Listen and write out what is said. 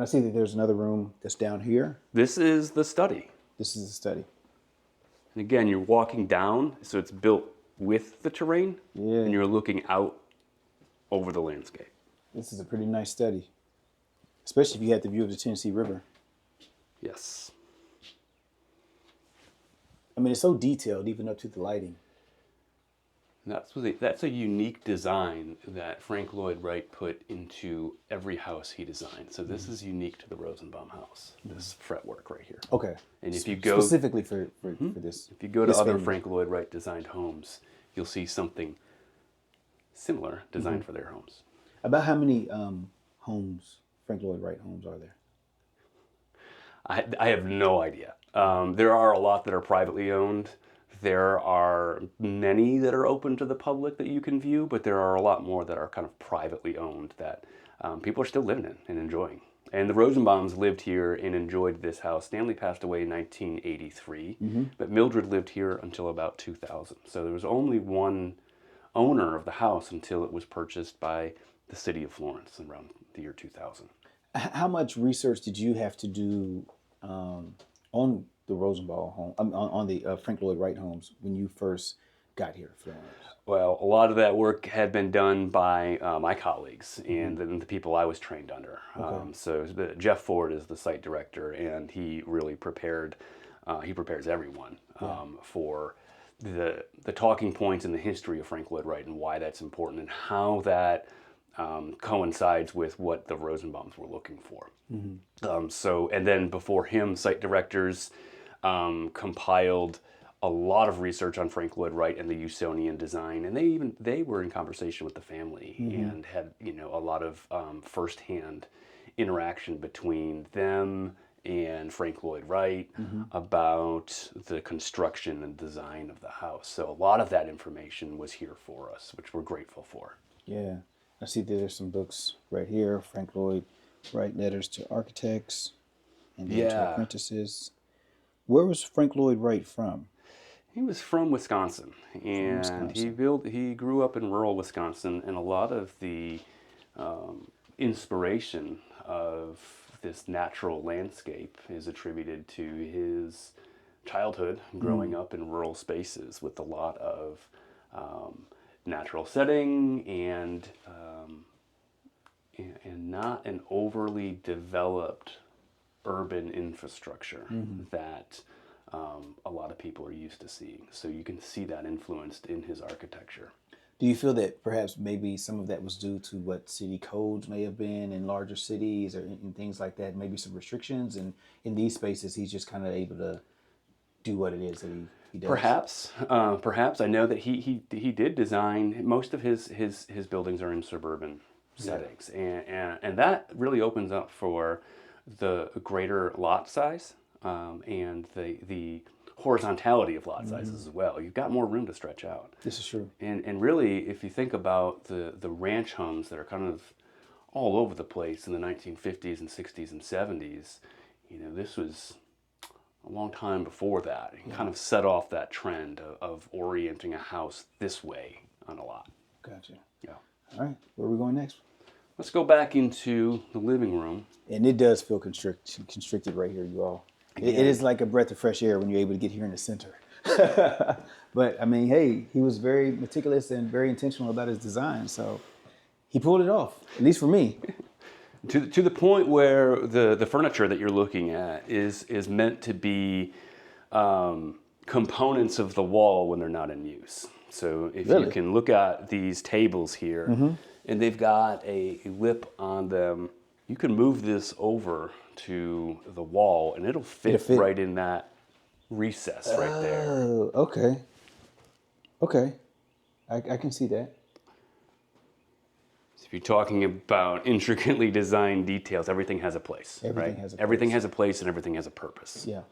I see that there's another room that's down here. This is the study. This is the study. And again, you're walking down, so it's built with the terrain, Yeah. and you're looking out over the landscape. This is a pretty nice study, especially if you had the view of the Tennessee River. Yes. I mean, it's so detailed, even up to the lighting. That's a unique design that Frank Lloyd Wright put into every house he designed. So this is unique to the Rosenbaum House, this fretwork right here. Okay. And if you go specifically for this, if you go to other family. Frank Lloyd Wright designed homes, you'll see something similar designed for their homes. About how many homes, Frank Lloyd Wright homes, are there? I have no idea. There are a lot that are privately owned. There are many that are open to the public that you can view, but there are a lot more that are kind of privately owned that people are still living in and enjoying. And the Rosenbaums lived here and enjoyed this house. Stanley passed away in 1983, but Mildred lived here until about 2000. So there was only one owner of the house until it was purchased by the city of Florence around the year 2000. How much research did you have to do on the Rosenbaum home, on the Frank Lloyd Wright homes when you first got here, Florence? Well, a lot of that work had been done by my colleagues and the people I was trained under. Okay. So Jeff Ford is the site director, and he really prepares everyone for the talking points in the history of Frank Lloyd Wright and why that's important and how that coincides with what the Rosenbaums were looking for. And then before him, site directors compiled a lot of research on Frank Lloyd Wright and the Usonian design, and they were in conversation with the family and had a lot of firsthand interaction between them and Frank Lloyd Wright about the construction and design of the house. So a lot of that information was here for us, which we're grateful for. Yeah. I see that there's some books right here. Frank Lloyd Wright Letters to Architects and then to Apprentices. Where was Frank Lloyd Wright from? He was from Wisconsin, and he grew up in rural Wisconsin, and a lot of the inspiration of this natural landscape is attributed to his childhood growing up in rural spaces with a lot of natural setting and not an overly developed urban infrastructure that a lot of people are used to seeing. So you can see that influenced in his architecture. Do you feel that perhaps maybe some of that was due to what city codes may have been in larger cities or in things like that, maybe some restrictions, and in these spaces he's just kind of able to do what it is that he does? Perhaps. I know that he did design, most of his buildings are in suburban settings, and that really opens up for the greater lot size and the horizontality of lot sizes as well. You've got more room to stretch out. This is true. And really, if you think about the ranch homes that are kind of all over the place in the 1950s and 60s and 70s, this was a long time before that. It kind of set off that trend of orienting a house this way on a lot. Gotcha. Yeah. All right, where are we going next? Let's go back into the living room. And it does feel constricted right here, you all. It is like a breath of fresh air when you're able to get here in the center. But I mean, hey, he was very meticulous and very intentional about his design, so he pulled it off, at least for me. To the point where the furniture that you're looking at is meant to be components of the wall when they're not in use. So if you can look at these tables here, and they've got a lip on them, you can move this over to the wall, and it'll fit right in that recess right there. Oh, okay. Okay. I can see that. If you're talking about intricately designed details, everything has a place. Everything has a place. Everything has a place and everything has a purpose. Yeah.